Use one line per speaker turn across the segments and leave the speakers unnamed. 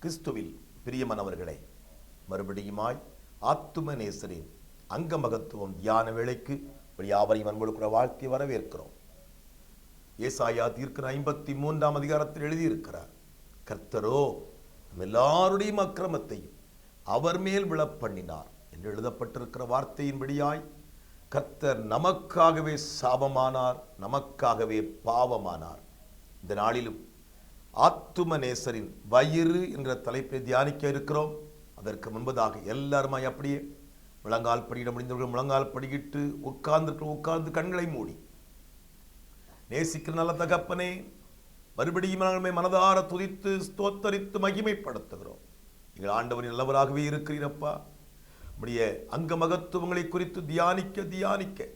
கிறிஸ்துவில் பிரியமானவர்களே, மறுபடியுமாய் ஆத்தும நேசரின் அங்க மகத்துவம் தியான வேளைக்கு யாவரையும் அன்போடு வாழ்த்தி வரவேற்கிறோம். ஏசாயா தீர்க்கிற 53ஆம் அதிகாரத்தில் எழுதியிருக்கிறார், கர்த்தரோ எல்லாருடைய அக்கிரமத்தையும் அவர் மேல் விழப்பண்ணினார் என்று எழுதப்பட்டிருக்கிற வார்த்தையின்படியாய் கர்த்தர் நமக்காகவே சாபமானார், நமக்காகவே பாவமானார். இந்த நாளிலும் ஆத்தும நேசரின் வயிறு என்ற தலைப்பை தியானிக்க இருக்கிறோம். அதற்கு முன்பதாக எல்லாருமாய் அப்படியே முழங்கால் படியிட முடிந்தவர்கள் முழங்கால் படியிட்டு உட்கார்ந்து கண்களை மூடி, நேசிக்கிற நல்ல தகப்பனே, மறுபடியும் நாங்கள் மனதார துதித்து ஸ்தோத்தரித்து மகிமைப்படுத்துகிறோம். எங்கள் ஆண்டவரின் நல்லவராகவே இருக்கிறீரப்பா. உம்முடைய அங்க மகத்துவங்களை குறித்து தியானிக்க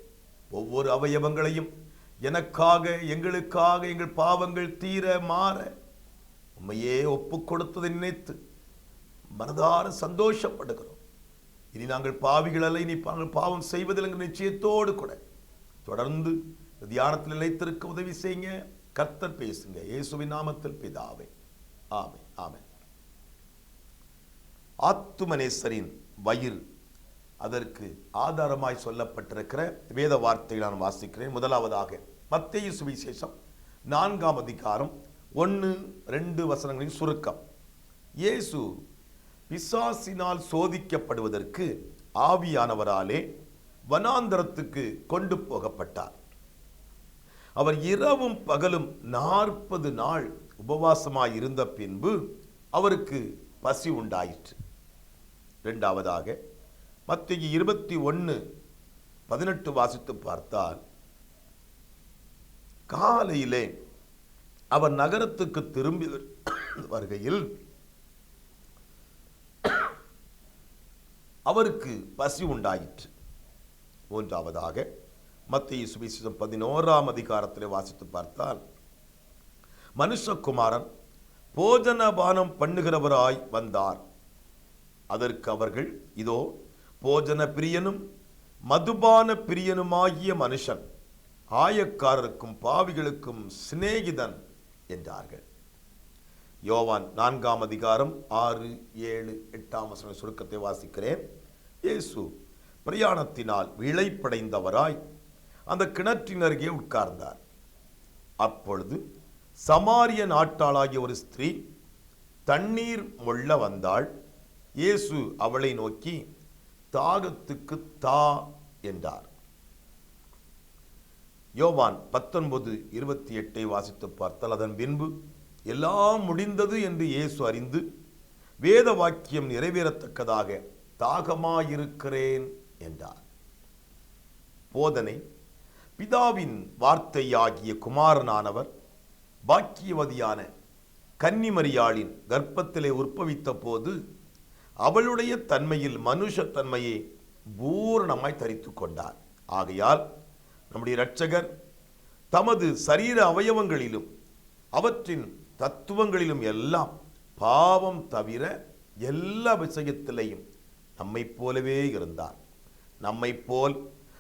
ஒவ்வொரு அவயவங்களையும் எனக்காக, எங்களுக்காக, எங்கள் பாவங்கள் தீர மாற உம்மையே ஒப்பு கொடுத்ததை நினைத்து மனதார சந்தோஷப்படுகிறோம். இனி நாங்கள் பாவிகள் அல்ல, இனி நாங்கள் பாவம் செய்வதில் எங்கள் நிச்சயத்தோடு கூட தொடர்ந்து தியானத்தில் நிலைத்திருக்க உதவி செய்யுங்க. கர்த்தர் பேசுங்க. இயேசுவின் நாமத்தில் பிதாவே, ஆமென், ஆமென். ஆத்துமநேசரின் வயிறு, அதற்கு ஆதாரமாய் சொல்லப்பட்டிருக்கிற வேத வார்த்தைகளை நான் வாசிக்கிறேன். முதலாவதாக மத்தேயு சுவிசேஷம் 4ஆம் அதிகாரம் 1-2 வசனங்களின் சுருக்கம். இயேசு பிசாசினால் சோதிக்கப்படுவதற்கு ஆவியானவராலே வனாந்தரத்துக்கு கொண்டு போகப்பட்டார். அவர் இரவும் பகலும் 40 நாள் உபவாசமாய் இருந்த பின்பு அவருக்கு பசி உண்டாயிற்று. இரண்டாவதாக மத்தேயு 21:18 வாசித்து பார்த்தால், காலையிலே அவர் நகரத்துக்கு திரும்பி வருகையில் அவருக்கு பசி உண்டாயிற்று. மூன்றாவதாக மத்தேயு சுவிசேஷம் 11ஆம் அதிகாரத்தில் வாசித்து பார்த்தால், மனுஷகுமாரன் போஜனபானம் பண்ணுகிறவராய் வந்தார். அதற்கு அவர்கள், இதோ போஜன பிரியனும் மதுபான பிரியனுமாகிய மனுஷன், ஆயக்காரருக்கும் பாவிகளுக்கும் சிநேகிதன் என்றார்கள். யோவான் 4ஆம் அதிகாரம் 6, 7, 8ஆம் வசன சுருக்கத்தை வாசிக்கிறேன். இயேசு பிரயாணத்தினால் விளைப்படைந்தவராய் அந்த கிணற்றின் அருகே உட்கார்ந்தார். அப்பொழுது சமாரிய நாட்டாளாகிய ஒரு ஸ்திரீ தண்ணீர் மொள்ள வந்தாள். இயேசு அவளை நோக்கி, தாகத்துக்கு தா என்றார். யோவான் 19:28 வாசித்து பார்த்தால், அதன் பின்பு எல்லாம் முடிந்தது என்று இயேசு அறிந்து வேத வாக்கியம் நிறைவேறத்தக்கதாக தாகமாயிருக்கிறேன் என்றார். போதனை, பிதாவின் வார்த்தையாகிய குமாரனானவர் பாக்கியவதியான கன்னிமரியாளின் கர்ப்பத்திலே உற்பவித்த போது அவளுடைய தன்மையில் மனுஷ தன்மையை பூரணமாய் தரித்து கொண்டார். ஆகையால் நம்முடைய இரட்சகர் தமது சரீர அவயவங்களிலும் அவற்றின் தத்துவங்களிலும் எல்லாம் பாவம் தவிர எல்லா விஷயத்திலையும் நம்மை போலவே இருந்தார். நம்மை போல்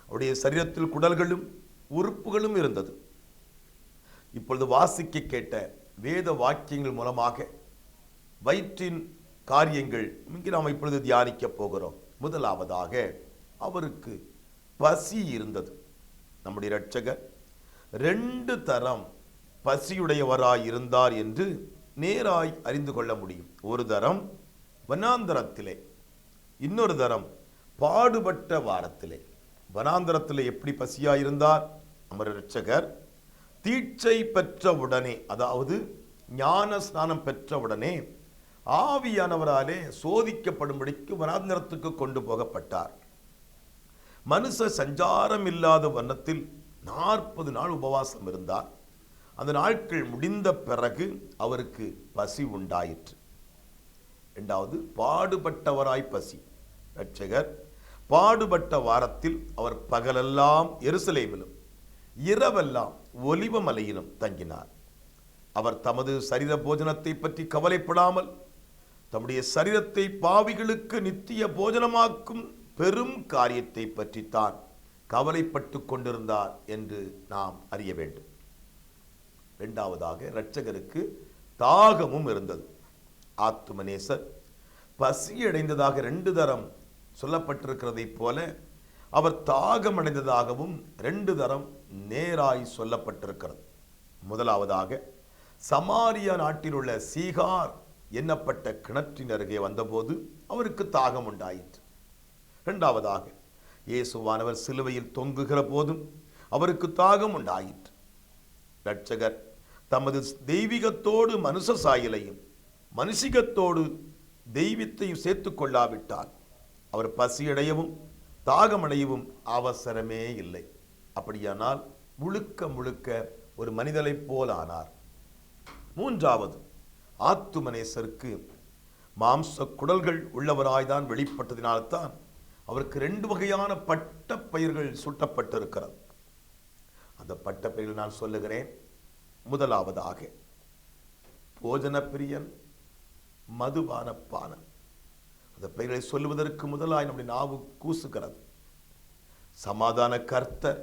அவருடைய சரீரத்தில் குடல்களும் உறுப்புகளும் இருந்தது. இப்பொழுது வாசிக்க கேட்ட வேத வாக்கியங்கள் மூலமாக வயிற்றின் காரியங்கள் இங்கே நாம் இப்பொழுது தியானிக்க போகிறோம். முதலாவதாக அவருக்கு பசி இருந்தது. நம்முடைய இரட்சகர் 2 தரம் பசியுடையவராய் இருந்தார் என்று நேராய் அறிந்து கொள்ள முடியும். ஒரு தரம் வனாந்தரத்திலே, இன்னொரு தரம் பாடுபட்ட வாரத்திலே. வனாந்தரத்திலே எப்படி பசியாயிருந்தார் நம்முடைய இரட்சகர்? தீட்சை பெற்ற உடனே, அதாவது ஞான ஸ்நானம் பெற்ற உடனே ஆவியானவராலே சோதிக்கப்படும்படிக்கு வனாந்தரத்துக்கு கொண்டு போகப்பட்டார். மனுஷ சஞ்சாரம் இல்லாத வண்ணத்தில் 40 நாள் உபவாசம் இருந்தார். அந்த நாட்கள் முடிந்த பிறகு அவருக்கு பசி உண்டாயிற்று. இரண்டாவது, பாடுபட்டவராய் பசி. இரட்சகர் பாடுபட்ட வாரத்தில் அவர் பகலெல்லாம் எருசலேமிலும் இரவெல்லாம் ஒலிவ மலையிலும் தங்கினார். அவர் தமது சரீர போஜனத்தை பற்றி கவலைப்படாமல் தம்முடைய சரீரத்தை பாவிகளுக்கு நித்திய போஜனமாக்கும் பெரும் காரியத்தை பற்றித்தான் கவலைப்பட்டு கொண்டிருந்தார் என்று நாம் அறிய வேண்டும். இரண்டாவதாக, இரட்சகருக்கு தாகமும் இருந்தது. ஆத்துமநேசர் பசியடைந்ததாக 2 தரம் சொல்லப்பட்டிருக்கிறதைப் போல அவர் தாகமடைந்ததாகவும் 2 தரம் நேராய் சொல்லப்பட்டிருக்கிறது. முதலாவதாக சமாரியா நாட்டில் உள்ள சீகார் எண்ணப்பட்ட கிணற்றின் அருகே வந்தபோது அவருக்கு தாகம் உண்டாயிற்று. 2வதாக இயேசுவானவர் சிலுவையில் தொங்குகிற போதும் அவருக்கு தாகம் உண்டாயிற்று. இரட்சகர் தமது தெய்வீகத்தோடு மனுஷ சாயலையும் மனுஷிகத்தோடு தெய்வத்தையும் சேர்த்து கொள்ளாவிட்டால் அவர் பசியடையவும் தாகமடையவும் அவசரமே இல்லை. அப்படியானால் முழுக்க முழுக்க ஒரு மனிதனைப் போல் ஆனார். 3வது, ஆத்துமநேசருக்கு மாம்ச குடல்கள் உள்ளவராய்தான் வெளிப்பட்டதினால்தான் அவருக்கு 2 வகையான பட்ட பெயர்கள் சூட்டப்பட்டிருக்கிறது. அந்த பட்ட பெயர்கள் நான் சொல்லுகிறேன். முதலாவதாக போஜன பிரியன், மதுபான பானன். அந்த பெயர்களை சொல்லுவதற்கு முதலாய் நம்முடைய நாவு கூசுகிறது. சமாதான கர்த்தர்,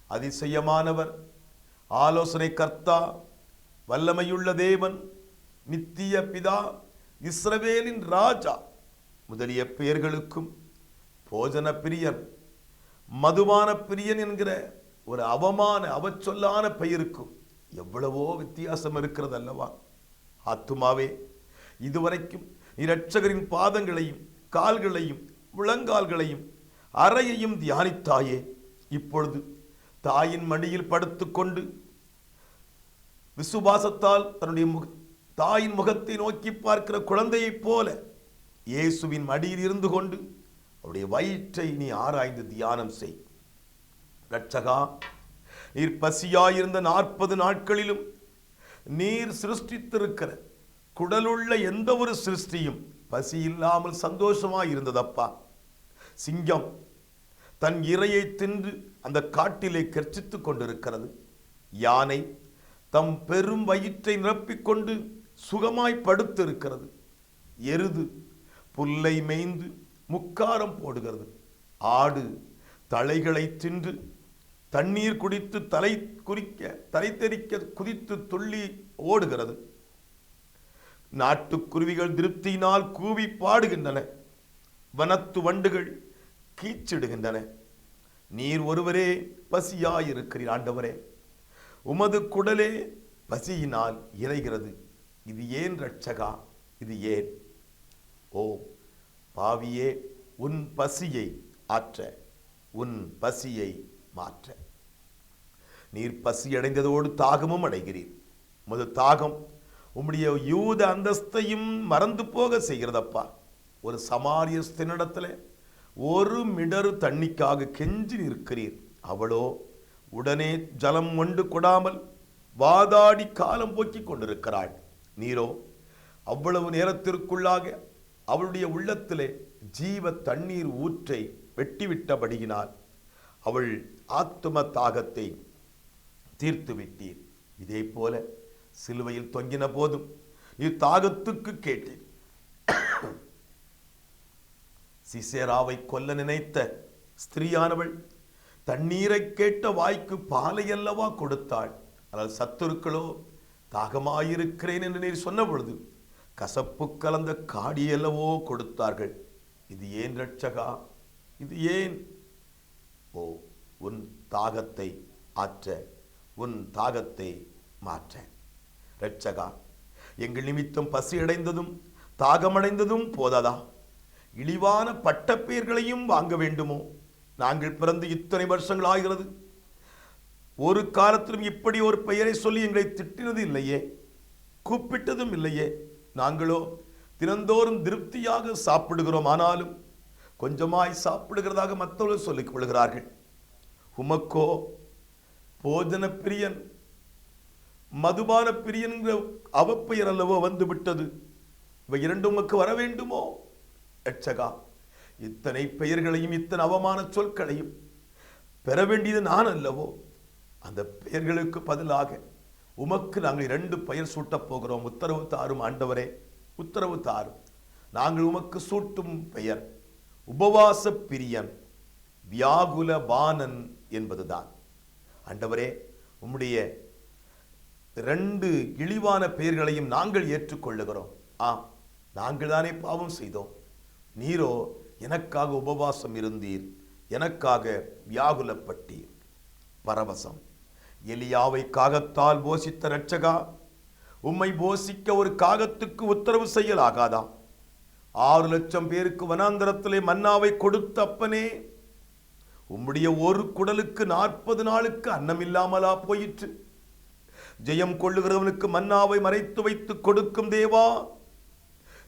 அதிசயமானவர், ஆலோசனை கர்த்தா, வல்லமையுள்ள தேவன், நித்திய பிதா, இஸ்ரவேலின் ராஜா முதலிய பெயர்களுக்கும் போஜன பிரியன், மதுபான பிரியன் என்கிற ஒரு அவச்சொல்லான பெயருக்கும் எவ்வளவோ வித்தியாசம் இருக்கிறது அல்லவா? ஆத்துமாவே, இதுவரைக்கும் நீ இரட்சகரின் பாதங்களையும் கால்களையும் முழங்கால்களையும் அறையையும் தியானித்தாயே. இப்பொழுது தாயின் மடியில் படுத்துக்கொண்டு விசுவாசத்தால் தன்னுடைய தாயின் முகத்தை நோக்கி பார்க்கிற குழந்தையைப் போல இயேசுவின் மடியில் இருந்து கொண்டு அவருடைய வயிற்றை நீ ஆராய்ந்து தியானம் செய். இரட்சகா, நீர் பசியாயிருந்த 40 நாட்களிலும் நீர் சிருஷ்டித்திருக்கிற குடலுள்ள எந்த ஒரு சிருஷ்டியும் பசி இல்லாமல் சந்தோஷமாய் இருந்ததப்பா. சிங்கம் தன் இரையை தின்று அந்த காட்டிலே கர்ச்சித்துக் கொண்டிருக்கிறது. யானை தம் பெரும் வயிற்றை நிரப்பிக்கொண்டு சுகமாய் படுத்திருக்கிறது. எருது புல்லை மேய்ந்து முக்காரம் போடுகிறது. ஆடு தழைகளை தின்று தண்ணீர் குடித்து தலை தெறிக்க குதித்து துள்ளி ஓடுகிறது. நாட்டுக்குருவிகள் திருப்தியினால் கூவி பாடுகின்றன. வனத்து வண்டுகள் கீச்சிடுகின்றன. நீர் ஒருவரே பசியாயிருக்கிறீர் ஆண்டவரே. உமது குடலே பசியினால் இறைகிறது. இது ஏன் இரட்சகா? இது ஏன்? ஓ பாவியே, உன் பசியை ஆற்ற, உன் பசியை மாற்ற. நீர் பசியடைந்ததோடு தாகமும் அடைகிறீர். உமது தாகம் உம்முடைய யூத அந்தஸ்தையும் மறந்து போக செய்கிறதப்பா. ஒரு சமாரிய ஸ்திரனிடத்தில் 1 மிடரு தண்ணிக்காக கெஞ்சி நிற்கிறீர். அவளோ உடனே ஜலம் கொண்டு கொடாமல் வாதாடி காலம் போக்கிக் கொண்டிருக்கிறாள். நீரோ அவ்வளவு நேரத்திற்குள்ளாக அவளுடைய உள்ளத்திலே ஜீவ தண்ணீர் ஊற்றை வெட்டிவிட்டபடியினால் அவள் ஆத்தும தாகத்தை தீர்த்து விட்டீர். இதே போல சிலுவையில் தொங்கின போதும் நீர் தாகத்துக்கு கேட்டீர். சிசேராவை கொல்ல நினைத்த ஸ்திரீயானவள் தண்ணீரை கேட்ட வாய்க்கு பாலை அல்லவா கொடுத்தாள். ஆனால் சத்துருக்களோ தாகமாயிருக்கிறேன் என்று நீர் சொன்ன பொழுது கசப்பு கலந்த காடியல்லவோ கொடுத்தார்கள். இது ஏன் இரட்சகா? இது ஏன்? ஓ, உன் தாகத்தை ஆற்ற, உன் தாகத்தை மாற்ற. இரட்சகா, எங்கள் நிமித்தம் பசியடைந்ததும் தாகமடைந்ததும் போதாதா? இழிவான பட்டப்பெயர்களையும் வாங்க வேண்டுமோ? நாங்கள் பிறந்து இத்தனை வருஷங்கள் ஆகிறது. ஒரு காலத்திலும் இப்படி ஒரு பெயரை சொல்லி எங்களை திட்டினது இல்லையே, கூப்பிட்டதும் இல்லையே. நாங்களோ தினந்தோறும் திருப்தியாக சாப்பிடுகிறோம். ஆனாலும் கொஞ்சமாய் சாப்பிடுகிறதாக மற்றவர்கள் சொல்லிக் கொள்கிறார்கள். உமக்கோ போஜன பிரியன், மதுபான பிரியன் அவப்பெயர் அல்லவோ வந்து விட்டது. இவை 2 உமக்கு வர வேண்டுமோ? இரட்சகா, இத்தனை பெயர்களையும் இத்தனை அவமான சொற்களையும் பெற வேண்டியது நான் அல்லவோ? அந்த பெயர்களுக்கு பதிலாக உமக்கு நாங்கள் 2 பெயர் சூட்டப் போகிறோம். உத்தரவு தாரும் ஆண்டவரே, உத்தரவு தாரும். நாங்கள் உமக்கு சூட்டும் பெயர் உபவாச பிரியன், வியாகுல பானன் என்பதுதான். ஆண்டவரே, உம்முடைய 2 இழிவான பெயர்களையும் நாங்கள் ஏற்றுக்கொள்ளுகிறோம். நாங்கள் தானே பாவம் செய்தோம். நீரோ எனக்காக உபவாசம் இருந்தீர், எனக்காக வியாகுலப்பட்டீர். பரவசம். எலியாவை காகத்தால் போஷித்த இரட்சகா, உம்மை போஷிக்க ஒரு காகத்துக்கு உத்தரவு செய்யலாகாதா? 6,00,000 பேருக்கு வனாந்தரத்திலே மன்னாவை கொடுத்த அப்பனே, உம்முடைய ஒரு குடலுக்கு 40 நாளுக்கு அன்னமில்லாமலா போயிற்று? ஜெயம் கொள்ளுகிறவனுக்கு மன்னாவை மறைத்து வைத்து கொடுக்கும் தேவா,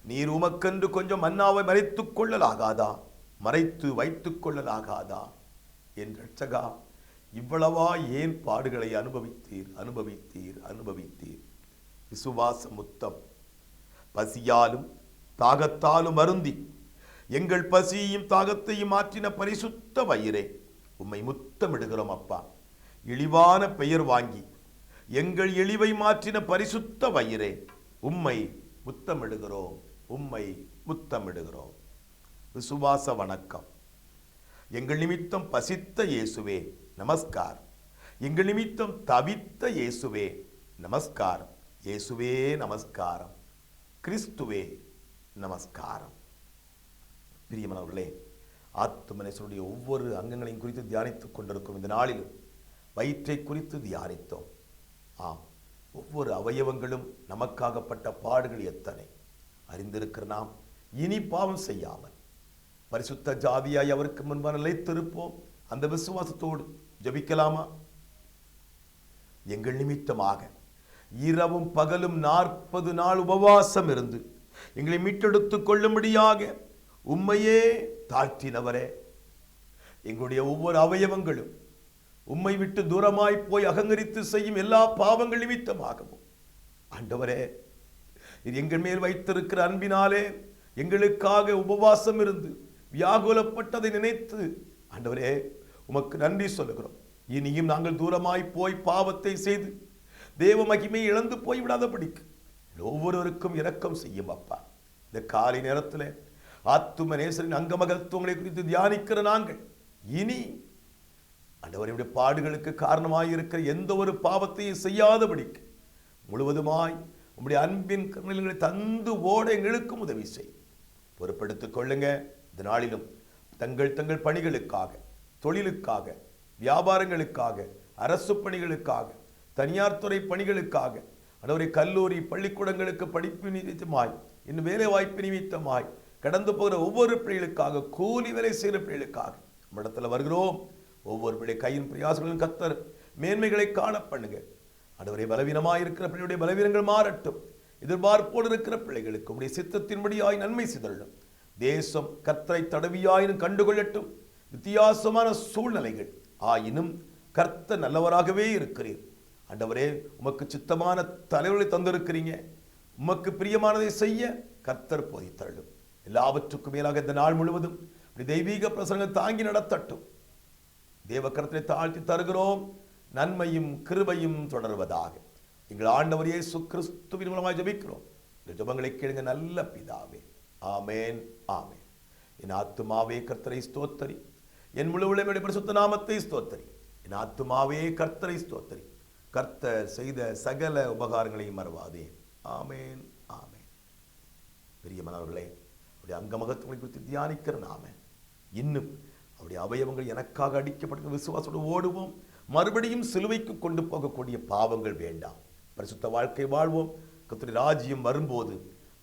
நீர் உமக்கென்று கொஞ்சம் மன்னாவை மறைத்துக் கொள்ளலாகாதா? மறைத்து வைத்துக் கொள்ளலாகாதா? என் இரட்சகா, இவ்வளவா ஏன் பாடுகளை அனுபவித்தீர் அனுபவித்தீர் அனுபவித்தீர்? விசுவாச முத்தம். பசியாலும் தாகத்தாலும் அருந்தி எங்கள் பசியையும் தாகத்தையும் மாற்றின பரிசுத்த வயிறே, உம்மை முத்தமிடுகிறோம் அப்பா. இழிவான பெயர் வாங்கி எங்கள் இழிவை மாற்றின பரிசுத்த வயிறே, உம்மை முத்தமிடுகிறோம், உம்மை முத்தமிடுகிறோம். விசுவாச வணக்கம். எங்கள் நிமித்தம் பசித்த இயேசுவே நமஸ்கார். எங்கள் நிமித்தம் தவித்த இயேசுவே நமஸ்காரம். இயேசுவே நமஸ்காரம். கிறிஸ்துவே நமஸ்காரம். பிரியமானவர்களே, ஆத்துமனேஸ்வருடைய ஒவ்வொரு அங்கங்களையும் குறித்து தியானித்துக் கொண்டிருக்கும் இந்த நாளிலும் வயிற்றை குறித்து தியானித்தோம். ஆம், ஒவ்வொரு அவயவங்களும் நமக்காகப்பட்ட பாடுகள் எத்தனை அறிந்திருக்கிற நாம் இனி பாவம் செய்யாமல் பரிசுத்த ஜாதியாய் அவருக்கு முன்பாக நிலைத்திருப்போம். அந்த விசுவாசத்தோடு ஜெபிக்கலாமா? எங்கள் நிமித்தமாக இரவும் பகலும் 40 நாள் உபவாசம் இருந்து எங்களை மீட்டெடுத்துக் கொள்ளும்படியாக உம்மையே தாழ்த்தினவரே, எங்களுடைய ஒவ்வொரு அவயவங்களும் உம்மை விட்டு தூரமாய் போய் அகங்கரித்து செய்யும் எல்லா பாவங்கள் நிமித்தமாகவும் ஆண்டவரே, எங்கள் மேல் வைத்திருக்கிற அன்பினாலே எங்களுக்காக உபவாசம் இருந்து வியாகுலப்பட்டதை நினைத்து ஆண்டவரே உமக்கு நன்றி சொல்லுகிறோம். இனியும் நாங்கள் தூரமாய் போய் பாவத்தை செய்து தேவ மகிமையை இழந்து போய் விடாதபடிக்கு ஒவ்வொருவருக்கும் இரக்கம் செய்யும் அப்பா. இந்த காலை நேரத்தில் ஆத்தும நேசரின் அங்கமகத்துவங்களை குறித்து தியானிக்கிற நாங்கள் இனி ஆண்டவருடைய பாடுகளுக்கு காரணமாயிருக்கிற எந்த ஒரு பாவத்தையும் செய்யாதபடிக்கு முழுவதுமாய் உங்களுடைய அன்பின் கருணைகளை தந்து ஓட எங்களுக்கும் உதவி செய். பொறுப்பெடுத்துக் கொள்ளுங்க. இந்த நாளிலும் தங்கள் தங்கள் பணிகளுக்காக, தொழிலுக்காக, வியாபாரங்களுக்காக, அரசு பணிகளுக்காக, தனியார் துறை பணிகளுக்காக, ஆண்டவரே கல்லூரி பள்ளிக்கூடங்களுக்கு படிப்பு நிமித்தமாய், இன்னும் வேலை வாய்ப்பு நிமித்தமாய் கடந்து போகிற ஒவ்வொரு பிள்ளைகளுக்காக, கூலி வேலை செய்கிற பிள்ளைகளுக்காக நம்மிடத்தில் வருகிறோம். ஒவ்வொரு பிள்ளை கையின் பிரயாசங்களும் கர்த்தர் மேன்மைகளை காண பண்ணுங்க. ஆண்டவரே பலவீனமாய் இருக்கிற பிள்ளையுடைய பலவீனங்கள் மாறட்டும். எதிர்பார்ப்போடு இருக்கிற பிள்ளைகளுக்கு உடைய சித்தத்தின்படியாய் நன்மை சிதறலும். தேசம் கர்த்தரை தடவியாயினும் கண்டுகொள்ளட்டும். வித்தியாசமான சூழ்நிலைகள் ஆயினும் கர்த்தர் நல்லவராகவே இருக்கிறீர். ஆண்டவரே உமக்கு சித்தமான தலைவர்களை தந்திருக்கிறீங்க. உமக்கு பிரியமானதை செய்ய கர்த்தர் போதித்தள்ளும். எல்லாவற்றுக்கும் மேலாக இந்த நாள் முழுவதும் தெய்வீக பிரசனங்கள் தாங்கி நடத்தட்டும். தேவ கர்த்தரை தாழ்த்தி தருகிறோம். நன்மையும் கிருபையும் தொடர்வதாக எங்கள் ஆண்டவர் இயேசு கிறிஸ்துவின் மூலமாக ஜெபிக்கிறோம். இந்த ஜெபங்களை கேளுங்க நல்ல பிதாவே. ஆமேன், ஆமேன். என் ஆத்துமாவே கர்த்தரை ஸ்தோத்தரி, என் முழு உள்ளமையுடைய பரிசுத்த நாமத்தை ஸ்தோத்தரி. என் ஆத்துமாவே கர்த்தரை ஸ்தோத்தரி, கர்த்தர் செய்த சகல உபகாரங்களையும் மறவாதே. ஆமேன், ஆமேன். பிரியமானவர்களே, அவருடைய அங்கமகத்துவங்களை குறித்து தியானிக்கிற நாம இன்னும் அவருடைய அவயவங்கள் எனக்காக அடிக்கப்பட்ட விசுவாசத்தோடு ஓடுவோம். மறுபடியும் சிலுவைக்கு கொண்டு போகக்கூடிய பாவங்கள் வேண்டாம். பரிசுத்த வாழ்க்கை வாழ்வோம். கர்த்தருடைய ராஜ்யம் வரும்போது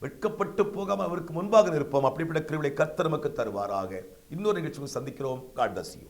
வெட்கப்பட்டு போகாமல் அவருக்கு முன்பாக நிற்போம். அப்படிப்பட்ட கிருபையை கர்த்தர் நமக்கு தருவாராக. இன்னொரு நிகழ்ச்சியை சந்திக்கிறோம். God bless you.